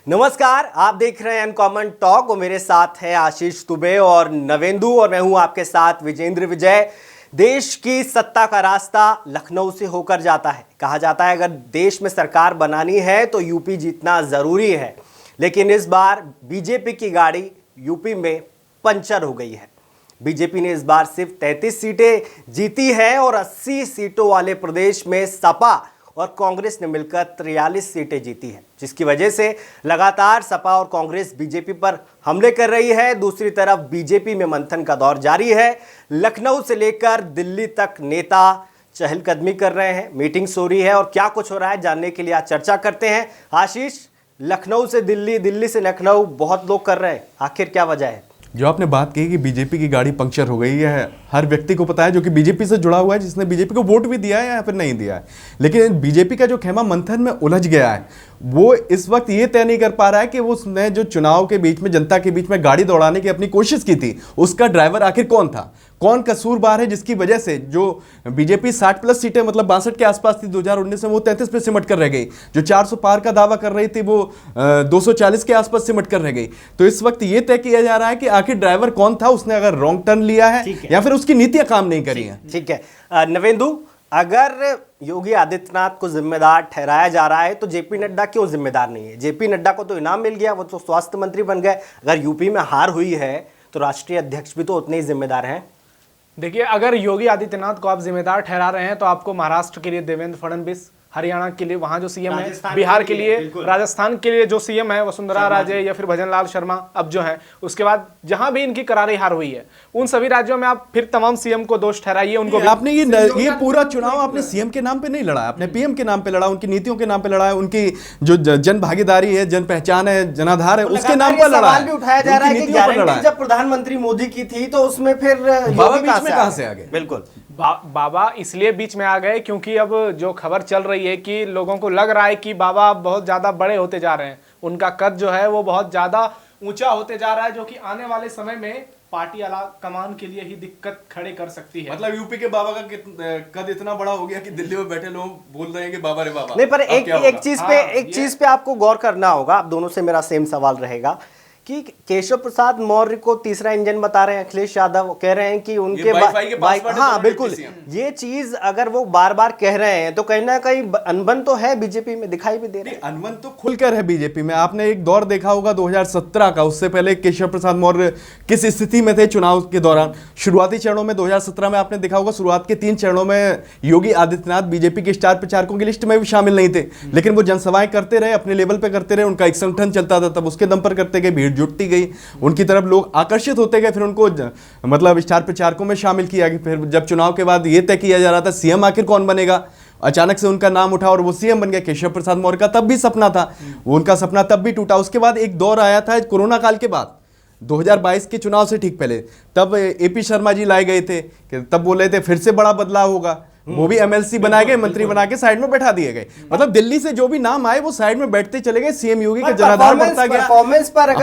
नमस्कार, आप देख रहे हैं अनकॉमन टॉक और मेरे साथ है आशीष दुबे और नवेंदु और मैं हूं आपके साथ विजेंद्र विजय। देश की सत्ता का रास्ता लखनऊ से होकर जाता है। कहा जाता है अगर देश में सरकार बनानी है तो यूपी जीतना जरूरी है, लेकिन इस बार बीजेपी की गाड़ी यूपी में पंचर हो गई है। बीजेपी ने इस बार सिर्फ 33 सीटें जीती है और 80 सीटों वाले प्रदेश में सपा और कांग्रेस ने मिलकर 43 सीटें जीती हैं, जिसकी वजह से लगातार सपा और कांग्रेस बीजेपी पर हमले कर रही है। दूसरी तरफ बीजेपी में मंथन का दौर जारी है। लखनऊ से लेकर दिल्ली तक नेता चहलकदमी कर रहे हैं, मीटिंग्स हो रही है और क्या कुछ हो रहा है जानने के लिए आज चर्चा करते हैं। आशीष, लखनऊ से दिल्ली, दिल्ली से लखनऊ बहुत लोग कर रहे हैं, आखिर क्या वजह है? जो आपने बात कही कि बीजेपी की गाड़ी पंक्चर हो गई है, हर व्यक्ति को पता है जो कि बीजेपी से जुड़ा हुआ है, जिसने बीजेपी को वोट भी दिया है या फिर नहीं दिया है। लेकिन बीजेपी का जो खेमा मंथन में उलझ गया है, वो इस वक्त ये तय नहीं कर पा रहा है कि वो उसने जो चुनाव के बीच में जनता के बीच में गाड़ी दौड़ाने की अपनी कोशिश की थी, उसका ड्राइवर आखिर कौन था, कौन कसूरवार है, जिसकी वजह से जो बीजेपी 60+ सीटें मतलब 62 के आसपास थी 2019 में, वो 33 पे सिमट कर रह गई। जो 400 पार का दावा कर रही थी वो 240 के आसपास सिमट कर रह गई। तो इस वक्त ये तय किया जा रहा है कि आखिर ड्राइवर कौन था, उसने अगर रॉन्ग टर्न लिया है या फिर उसकी नीतियां काम नहीं करी हैं। ठीक है नवेंदु, अगर योगी आदित्यनाथ को जिम्मेदार ठहराया जा रहा है तो जेपी नड्डा क्यों जिम्मेदार नहीं है? जेपी नड्डा को तो इनाम मिल गया, वो तो स्वास्थ्य मंत्री बन गए। अगर यूपी में हार हुई है तो राष्ट्रीय अध्यक्ष भी तो उतने ही जिम्मेदार हैं। देखिए, अगर योगी आदित्यनाथ को आप जिम्मेदार ठहरा रहे हैं तो आपको महाराष्ट्र के लिए देवेंद्र फडणवीस, हरियाणा के लिए वहां जो सीएम है, बिहार के लिए, राजस्थान के लिए जो सीएम है वसुंधरा राजे या फिर भजनलाल शर्मा अब जो है, उसके बाद जहां भी इनकी करारी हार हुई है उन सभी राज्यों में आप फिर तमाम सीएम को दोष ठहराइए। उनको आपने ये पूरा चुनाव आपने सीएम के नाम पे नहीं लड़ा, आपने पीएम के नाम पे लड़ा, उनकी नीतियों के नाम पे लड़ा है, उनकी जो जन भागीदारी है, जन पहचान है, जनाधार है, उसके नाम पर लड़ा है। भी उठाया जा रहा है कि गारंटी जब प्रधानमंत्री मोदी की थी तो उसमें फिर कहां से आ गए? बिल्कुल बाबा इसलिए बीच में आ गए क्योंकि अब जो खबर चल रही है कि लोगों को लग रहा है कि बाबा बहुत ज्यादा बड़े होते जा रहे हैं, उनका कद जो है वो बहुत ज्यादा ऊंचा होते जा रहा है, जो कि आने वाले समय में पार्टी आला कमान के लिए ही दिक्कत खड़े कर सकती है। मतलब यूपी के बाबा का कद इतना बड़ा हो गया कि दिल्ली में बैठे लोग बोल रहे हैं कि बाबा रे बाबा। नहीं, पर एक चीज पे आपको गौर करना होगा। आप दोनों से मेरा सेम सवाल रहेगा कि केशव प्रसाद मौर्य को तीसरा इंजन बता रहे हैं अखिलेश यादव, कह रहे हैं कि उनके हाँ बिल्कुल, ये चीज अगर वो बार बार कह रहे हैं तो कहीं ना कहीं अनबन तो है बीजेपी में, दिखाई भी दे रही है। अनबन तो खुलकर है बीजेपी में। आपने एक दौर देखा होगा 2017 का, उससे पहले केशव प्रसाद मौर्य किस स्थिति में थे चुनाव के दौरान। शुरुआती चरणों में 2017 में आपने देखा होगा, शुरुआत के 3 चरणों में योगी आदित्यनाथ बीजेपी के स्टार प्रचारकों की लिस्ट में भी शामिल नहीं थे, लेकिन वो जनसभाएं करते रहे, अपने लेवल पे करते रहे, उनका एक संगठन चलता था, तब उसके दम पर करते गए, भीड़ जुटती गई, उनकी तरफ लोग आकर्षित होते गए, फिर उनको मतलब स्टार प्रचारकों में शामिल किया गया। फिर जब चुनाव के बाद यह तय किया जा रहा था सीएम आखिर कौन बनेगा, अचानक से उनका नाम उठा और वो सीएम बन गया। केशव प्रसाद मौर्य का तब भी सपना था, उनका सपना तब भी टूटा। उसके बाद एक दौर आया था कोरोना काल के बाद, 2022 के चुनाव से ठीक पहले, तब एपी शर्मा जी लाए गए थे, तब बोल रहे थे फिर से बड़ा बदलाव होगा, वो भी एमएलसी बनाए गए, मंत्री बना के साइड में बैठा दिए गए। मतलब दिल्ली से जो भी नाम आए वो साइड में बैठते चले गए, सीएम योगी का जनाधार बढ़ता गया।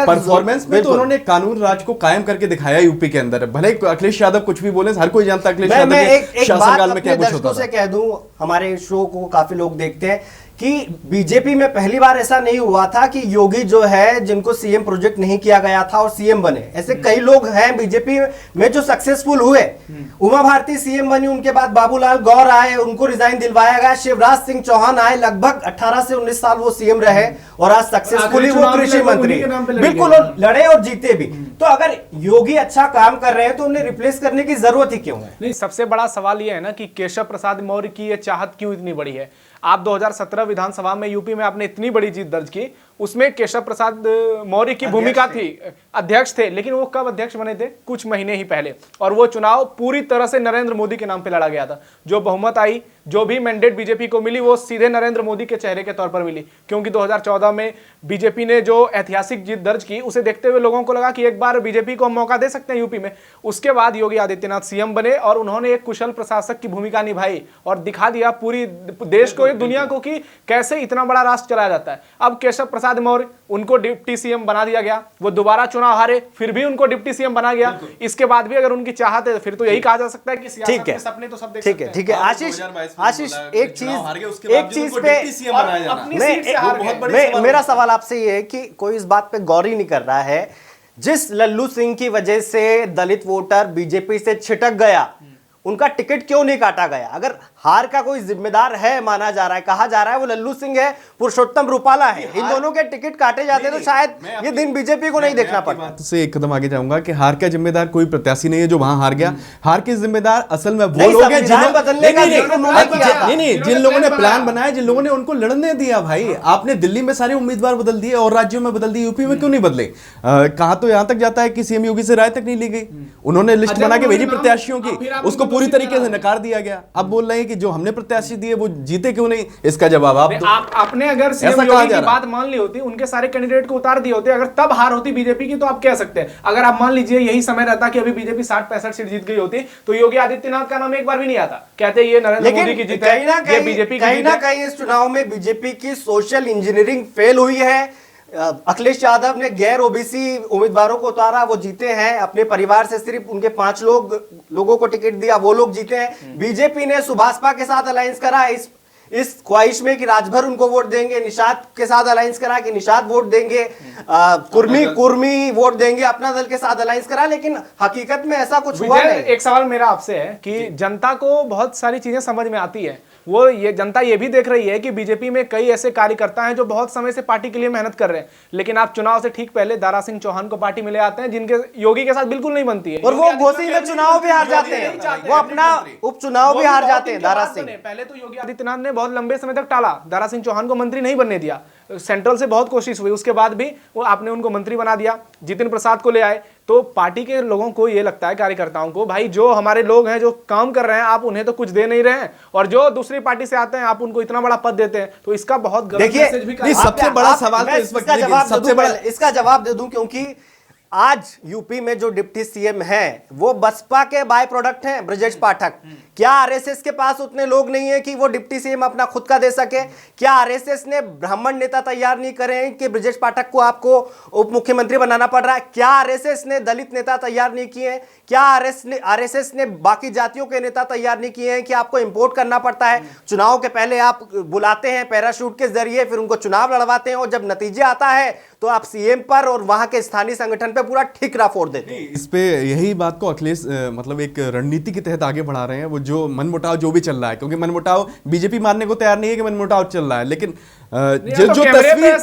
परफॉर्मेंस में तो उन्होंने कानून राज को कायम करके दिखाया यूपी के अंदर। भले अखिलेश यादव कुछ भी बोले, हर कोई जानता अखिलेश यादव के शासनकाल में क्या कुछ होता था। कह दूं, हमारे शो को काफी लोग देखते हैं कि बीजेपी में पहली बार ऐसा नहीं हुआ था कि योगी जो है जिनको सीएम प्रोजेक्ट नहीं किया गया था और सीएम बने। ऐसे कई लोग हैं बीजेपी में जो सक्सेसफुल हुए। उमा भारती सीएम बनी, उनके बाद बाबूलाल गौर आए, उनको रिजाइन दिलवाया गया। शिवराज सिंह चौहान आए, लगभग 18 से 19 साल वो सीएम रहे और आज सक्सेसफुली वो कृषि मंत्री, बिल्कुल, लड़े और जीते भी। तो अगर योगी अच्छा काम कर रहे हैं तो उन्हें रिप्लेस करने की जरूरत ही क्यों है? नहीं, सबसे बड़ा सवाल यह है ना कि केशव प्रसाद मौर्य की ये चाहत क्यों इतनी बड़ी है। आप 2017 विधानसभा में यूपी में आपने इतनी बड़ी जीत दर्ज की, उसमें केशव प्रसाद मौर्य की भूमिका थी, अध्यक्ष थे, लेकिन वो कब अध्यक्ष बने थे? कुछ महीने ही पहले। और वो चुनाव पूरी तरह से नरेंद्र मोदी के नाम पे लड़ा गया था। जो बहुमत आई, जो भी मैंडेट बीजेपी को मिली, वो सीधे नरेंद्र मोदी के चेहरे के तौर पर मिली, क्योंकि 2014 में बीजेपी ने जो ऐतिहासिक जीत दर्ज की, उसे देखते हुए लोगों को लगा कि एक बार बीजेपी को मौका दे सकते हैं यूपी में। उसके बाद योगी आदित्यनाथ सीएम बने और उन्होंने एक कुशल प्रशासक की भूमिका निभाई और दिखा दिया पूरी देश को, दुनिया को, कि कैसे इतना बड़ा राष्ट्र चलाया जाता है। अब केशव प्रसाद प्रसाद मौर्य, उनको डिप्टी सीएम बना दिया गया, वो दोबारा चुनाव हारे, फिर भी उनको डिप्टी सीएम बना गया। इसके बाद भी अगर उनकी चाहत है फिर तो यही कहा जा सकता है कि सियासत के सपने तो सब देख सकते हैं। ठीक है आशीष, एक चीज पे मेरा सवाल आपसे ये है कि कोई इस बात पे गौर ही नहीं कर रहा है, जिस लल्लू सिंह की वजह से दलित वोटर बीजेपी से छिटक गया, उनका टिकट क्यों नहीं काटा गया? अगर हार का कोई जिम्मेदार है माना जा रहा है, कहा जा रहा है, वो लल्लू सिंह है, पुरुषोत्तम रूपाला है, इन दोनों के टिकट काटे जाते तो शायद ये दिन बीजेपी को नहीं देखना पड़ता। से एक कदम आगे जाऊंगा कि हार का जिम्मेदार कोई प्रत्याशी नहीं है जो वहां हार गया। हार के जिम्मेदार असल में वो लोग हैं जिन लोगों ने प्लान बनाया, जिन लोगों ने उनको लड़ने दिया। भाई आपने दिल्ली में सारे उम्मीदवार बदल दिए और राज्यों में बदल दिए, यूपी में क्यों नहीं बदले? कहा तो यहां तक जाता है कि सीएम योगी से राय तक नहीं ली गई, उन्होंने लिस्ट बना के भेजी प्रत्याशियों की, उसको पूरी तरीके से नकार दिया गया। अब बोल रहे हैं कि जो हमने प्रत्याशी दिए वो जीते क्यों नहीं? इसका जवाब आपने अगर सीएम योगी की बात मान ली होती, उनके सारे कैंडिडेट को उतार दिए होते, अगर तब हार होती बीजेपी की, तो आप कह सकते हैं। अगर आप मान लीजिए यही समय रहता कि अभी बीजेपी 60-65 सीट जीत गई होती, तो योगी आदित्यनाथ का नाम एक बार भी नहीं आता। कहते ये नरेंद्र मोदी की जीत है, ये बीजेपी की। कहीं ना कहीं इस चुनाव में बीजेपी की सोशल इंजीनियरिंग फेल हुई है। अखिलेश यादव ने गैर ओबीसी उम्मीदवारों को उतारा, वो जीते हैं। अपने परिवार से सिर्फ उनके 5 लोगों को टिकट दिया, वो लोग जीते हैं। बीजेपी ने सुभाषपा के साथ अलायंस करा इस ख्वाहिश में कि राजभर उनको वोट देंगे, निषाद के साथ अलायंस करा कि निषाद वोट देंगे, कुर्मी वोट देंगे, अपना दल के साथ अलायंस करा, लेकिन हकीकत में ऐसा कुछ हुआ नहीं। एक सवाल मेरा आपसे है कि जनता को बहुत सारी चीजें समझ में आती है, वो ये जनता ये भी देख रही है कि बीजेपी में कई ऐसे कार्यकर्ता हैं जो बहुत समय से पार्टी के लिए मेहनत कर रहे हैं, लेकिन आप चुनाव से ठीक पहले दारा सिंह चौहान को पार्टी में ले आते हैं, जिनके योगी के साथ बिल्कुल नहीं बनती है, और वो घोसी में चुनाव भी हार जाते हैं, वो अपना उपचुनाव भी हार जाते हैं। दारा सिंह पहले तो योगी आदित्यनाथ ने बहुत लंबे समय तक टाला, दारा सिंह चौहान को मंत्री नहीं बनने दिया, सेंट्रल से बहुत कोशिश हुई, उसके बाद भी वो आपने उनको मंत्री बना दिया, जितिन प्रसाद को ले आए। तो पार्टी के लोगों को ये लगता है, कार्यकर्ताओं को, भाई जो हमारे लोग हैं जो काम कर रहे हैं, आप उन्हें तो कुछ दे नहीं रहे हैं, और जो दूसरी पार्टी से आते हैं आप उनको इतना बड़ा पद देते हैं, तो इसका बहुत गलत मैसेज भी। सबसे बड़ा सवाल तो इस वक्त इसका जवाब दे दूं, क्योंकि आज यूपी में जो डिप्टी सीएम है वो बसपा के बाय प्रोडक्ट हैं, ब्रजेश पाठक। क्या आरएसएस के पास उतने लोग नहीं है कि वो डिप्टी सीएम अपना खुद का दे सके? क्या आरएसएस ने ब्राह्मण नेता तैयार नहीं करे कि ब्रजेश पाठक को आपको उप मुख्यमंत्री बनाना पड़ रहा है? क्या आरएसएस ने दलित नेता तैयार नहीं किए? क्या आरएसएस ने बाकी जातियों के नेता तैयार नहीं किए हैं कि आपको इंपोर्ट करना पड़ता है? चुनाव के पहले आप बुलाते हैं पैराशूट के जरिए, फिर उनको चुनाव लड़वाते हैं, और जब नतीजे आता है तो आप सीएम पर और वहां के स्थानीय संगठन पे पूरा ठिकरा फोड़ देते हैं। इस पे यही बात को अखिलेश मतलब एक रणनीति के तहत आगे बढ़ा रहे हैं। वो जो मनमुटाव जो भी चल रहा है, क्योंकि मनमुटाव बीजेपी मानने को तैयार नहीं है कि मनमुटाव चल रहा है, लेकिन जो तस्वीर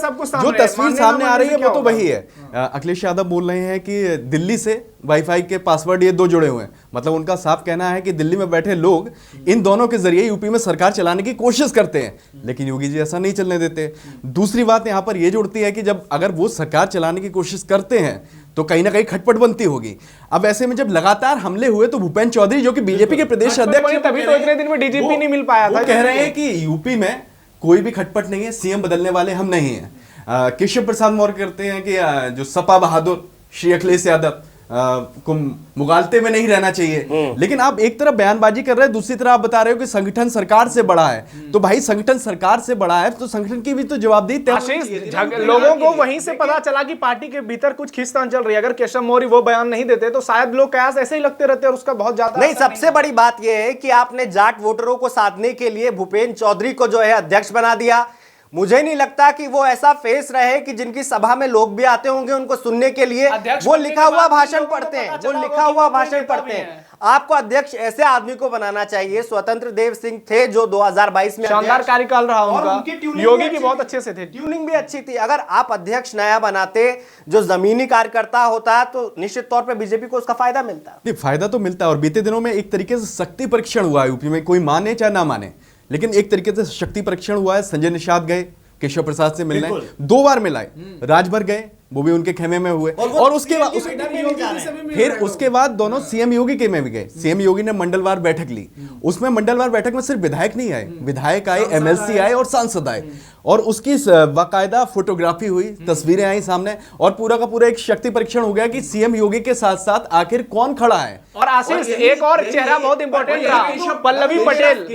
सामने आ रही है वो तो वही है। अखिलेश यादव बोल रहे हैं कि दिल्ली से वाईफाई के पासवर्ड ये 2 जुड़े हुए हैं, मतलब उनका साफ कहना है कि दिल्ली में बैठे लोग इन दोनों के जरिए यूपी में सरकार चलाने की कोशिश करते हैं, लेकिन योगी जी ऐसा नहीं चलने देते। दूसरी बात यहां पर यह जुड़ती है कि जब अगर वो सरकार चलाने की कोशिश करते हैं तो कहीं ना कहीं खटपट बनती होगी। अब ऐसे में जब लगातार हमले हुए तो भूपेंद्र चौधरी जो कि बीजेपी के प्रदेश अध्यक्ष, तभी तो इतने दिन में डीजीपी नहीं मिल पाया था, कह रहे हैं कि यूपी में कोई भी खटपट नहीं है, सीएम बदलने वाले हम नहीं हैं। केशव प्रसाद मौर्य कहते हैं कि जो सपा बहादुर श्री अखिलेश यादव को मुगालते में नहीं रहना चाहिए, लेकिन आप एक तरफ बयानबाजी कर रहे हैं, दूसरी तरफ आप बता रहे हो कि संगठन सरकार से बड़ा है। तो भाई संगठन सरकार से बड़ा है तो संगठन की भी तो जवाबदेही। लोगों को वहीं से पता चला कि पार्टी के भीतर कुछ खींचतान चल रही है। अगर केशव मौर्य वो बयान नहीं देते तो शायद लोग कयास ऐसे ही लगते रहते और उसका बहुत ज्यादा नहीं। सबसे बड़ी बात यह है कि आपने जाट वोटरों को साधने के लिए भूपेंद्र चौधरी को जो है अध्यक्ष बना दिया। मुझे नहीं लगता कि वो ऐसा फेस रहे कि जिनकी सभा में लोग भी आते होंगे उनको सुनने के लिए, वो लिखा हुआ भाषण पढ़ते हैं, वो लिखा हुआ भाषण पढ़ते हैं। आपको अध्यक्ष ऐसे आदमी को बनाना चाहिए। स्वतंत्र देव सिंह थे जो 2022 में शानदार कार्यकाल रहा उनका, योगी की बहुत अच्छे से थे, ट्यूनिंग भी अच्छी थी। अगर आप अध्यक्ष नया बनाते जो जमीनी कार्यकर्ता होता तो निश्चित तौर पे बीजेपी को उसका फायदा मिलता। फायदा तो मिलता है, और बीते दिनों में एक तरीके से शक्ति परीक्षण हुआ है यूपी में, कोई माने चाहे ना माने, लेकिन एक तरीके से शक्ति परीक्षण हुआ है। संजय निषाद गए केशव प्रसाद से मिलने, 2 बार मिलाए, राजभर गए, वो भी उनके खेमे में हुए, और उसके बाद फिर उसके बाद दोनों सीएम योगी के में भी गए। सीएम योगी ने मंडलवार बैठक ली, उसमें मंडलवार बैठक में सिर्फ विधायक नहीं आए, विधायक आए, एमएलसी आए और सांसद आए, और उसकी बाकायदा फोटोग्राफी हुई, तस्वीरें आई सामने, और पूरा का पूरा एक शक्ति परीक्षण हो गया कि सीएम योगी के साथ साथ आखिर कौन खड़ा है। और आशीष एक और चेहरा बहुत इंपॉर्टेंट रहा, पल्लवी पटेल।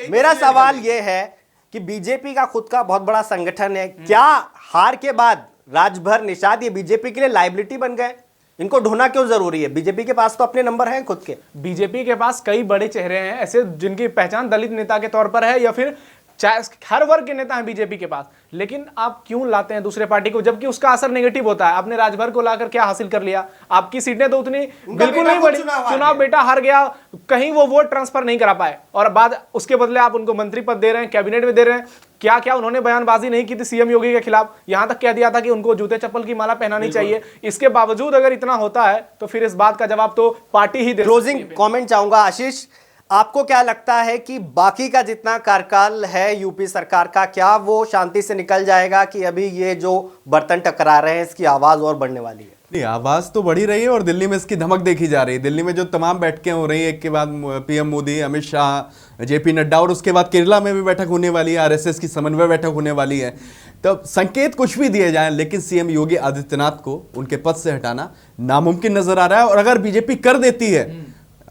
मेरा सवाल यह है कि बीजेपी का खुद का बहुत बड़ा संगठन है, क्या हार के बाद राजभर निषाद ये बीजेपी के लिए लाइबिलिटी बन गए? इनको ढूंढना क्यों जरूरी है? बीजेपी के पास तो अपने नंबर हैं खुद के। बीजेपी के पास कई बड़े चेहरे हैं ऐसे जिनकी पहचान दलित नेता के तौर पर है, या फिर चाहे हर वर्ग के नेता हैं बीजेपी के पास, लेकिन आप क्यों लाते हैं दूसरे पार्टी को जबकि उसका असर नेगेटिव होता है? आपने राजभर को लाकर क्या हासिल कर लिया? आपकी सीटें तो उतनी बिल्कुल नहीं बढ़ी, चुनाव बेटा हार गया, कहीं वो वोट ट्रांसफर नहीं करा पाए, और बाद उसके बदले आप उनको मंत्री पद दे रहे हैं, कैबिनेट में दे रहे हैं। क्या क्या उन्होंने बयानबाजी नहीं की थी सीएम योगी के खिलाफ? यहां तक कह दिया था कि उनको जूते चप्पल की माला पहनानी चाहिए। इसके बावजूद अगर इतना होता है तो फिर इस बात का जवाब तो पार्टी ही दे। क्लोजिंग कमेंट चाहूंगा आशीष, आपको क्या लगता है कि बाकी का जितना कार्यकाल है यूपी सरकार का, क्या वो शांति से निकल जाएगा कि अभी ये जो बर्तन टकरा रहे हैं इसकी आवाज और बढ़ने वाली है? नहीं, आवाज तो बढ़ी रही है और दिल्ली में इसकी धमक देखी जा रही है। दिल्ली में जो तमाम बैठकें हो रही है, एक के बाद पीएम मोदी, अमित शाह, जेपी नड्डा, और उसके बाद केरला में भी बैठक होने वाली है, आरएसएस की समन्वय बैठक होने वाली है। तो संकेत कुछ भी दिए जाएं, लेकिन सीएम योगी आदित्यनाथ को उनके पद से हटाना नामुमकिन नजर आ रहा है। और अगर बीजेपी कर देती है,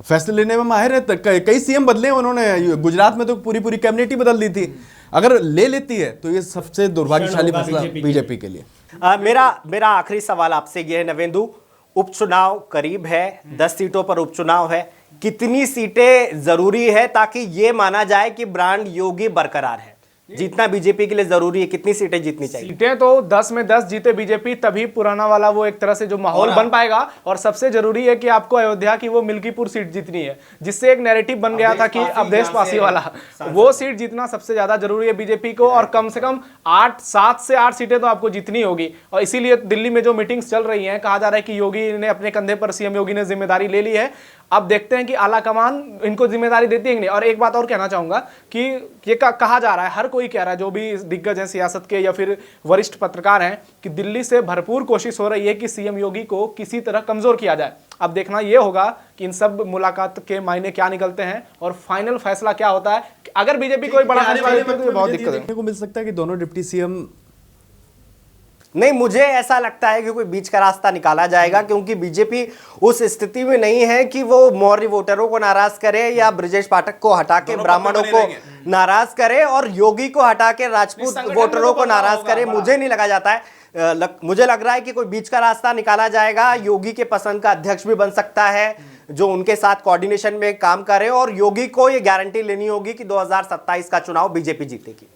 फैसले लेने में माहिर है, कई सीएम बदले उन्होंने, गुजरात में तो पूरी कैबिनेट ही बदल दी थी। अगर ले लेती है तो ये सबसे दुर्भाग्यशाली फैसला बीजेपी के लिए। मेरा आखिरी सवाल आपसे ये है नवेंदु, उपचुनाव करीब है, 10 सीटों पर उपचुनाव है, कितनी सीटें जरूरी है ताकि ये माना जाए कि ब्रांड योगी बरकरार है? जीतना बीजेपी के लिए जरूरी है, कितनी सीटें जीतनी चाहिए? सीटें तो 10 में 10 जीते बीजेपी, तभी पुराना वाला वो एक तरह से जो माहौल बन पाएगा। और सबसे जरूरी है कि आपको अयोध्या की वो मिल्कीपुर सीट जीतनी है, जिससे एक नैरेटिव बन गया था कि अब देशवासी वाला, वो सीट जीतना सबसे ज्यादा जरूरी है बीजेपी को। और कम से कम 7 से 8 सीटें तो आपको जीतनी होगी। और इसीलिए दिल्ली में जो मीटिंग्स चल रही हैं, कहा जा रहा है कि योगी ने अपने कंधे पर, सीएम योगी ने जिम्मेदारी ले ली है। अब देखते हैं कि आला कमान इनको जिम्मेदारी देती है कि नहीं। और एक बात और कहना चाहूंगा कि ये कहा जा रहा है, हर कोई कह रहा है, जो भी दिग्गज हैं सियासत के या फिर वरिष्ठ पत्रकार हैं, कि दिल्ली से भरपूर कोशिश हो रही है कि सीएम योगी को किसी तरह कमजोर किया जाए। अब देखना यह होगा कि इन सब मुलाकात के मायने क्या निकलते हैं और फाइनल फैसला क्या होता है। अगर बीजेपी कोई बड़ा फैसला लेती है तो बहुत दिक्कत देखने को मिल सकता है कि दोनों डिप्टी सीएम, नहीं, मुझे ऐसा लगता है कि कोई बीच का रास्ता निकाला जाएगा, क्योंकि बीजेपी उस स्थिति में नहीं है कि वो मौर्य वोटरों को नाराज करे या ब्रजेश पाठक को हटा के ब्राह्मणों को नाराज करे और योगी को हटा के राजपूत वोटरों को नाराज करे। मुझे नहीं लगा जाता है, मुझे लग रहा है कि कोई बीच का रास्ता निकाला जाएगा। योगी के पसंद का अध्यक्ष भी बन सकता है जो उनके साथ कोऑर्डिनेशन में काम करे, और योगी को ये गारंटी लेनी होगी कि 2027 का चुनाव बीजेपी जीतेगी,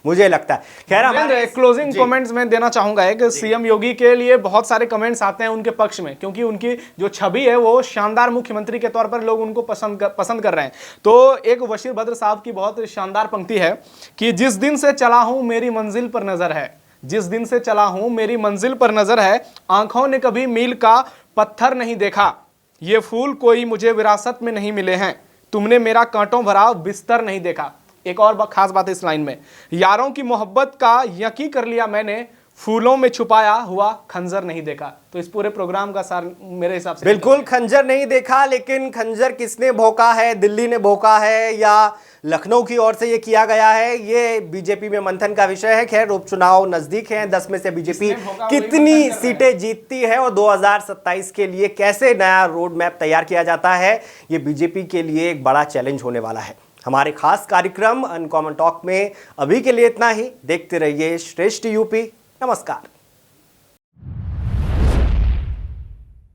मुझे लगता है। खैर, हमारे क्लोजिंग कमेंट्स में देना चाहूंगा है कि सीएम योगी के लिए बहुत सारे कमेंट्स आते हैं उनके पक्ष में, क्योंकि उनकी जो छवि है वो शानदार मुख्यमंत्री के तौर पर लोग उनको पसंद कर रहे हैं। तो एक बशीर बद्र साहब की बहुत शानदार पंक्ति है कि जिस दिन से चला हूं मेरी मंजिल पर नजर है, जिस दिन से चला हूं मेरी मंजिल पर नजर है, आंखों ने कभी मील का पत्थर नहीं देखा, ये फूल कोई मुझे विरासत में नहीं मिले हैं, तुमने मेरा कांटों भरा बिस्तर नहीं देखा। एक और खास बात है इस लाइन में, यारों की मोहब्बत का यकीन कर लिया मैंने, फूलों में छुपाया हुआ खंजर नहीं देखा। तो इस पूरे प्रोग्राम का सार मेरे हिसाब से बिल्कुल खंजर नहीं देखा, लेकिन खंजर किसने भोंका है? दिल्ली ने भोंका है या लखनऊ की ओर से ये किया गया है? ये बीजेपी में मंथन का विषय है। खैर, उपचुनाव नजदीक हैं, 10 में से बीजेपी कितनी सीटें जीतती है और 2027 के लिए कैसे नया रोड मैप तैयार किया जाता है, ये बीजेपी के लिए एक बड़ा चैलेंज होने वाला है। हमारे खास कार्यक्रम अनकॉमन टॉक में अभी के लिए इतना ही। देखते रहिए श्रेष्ठ यूपी। नमस्कार।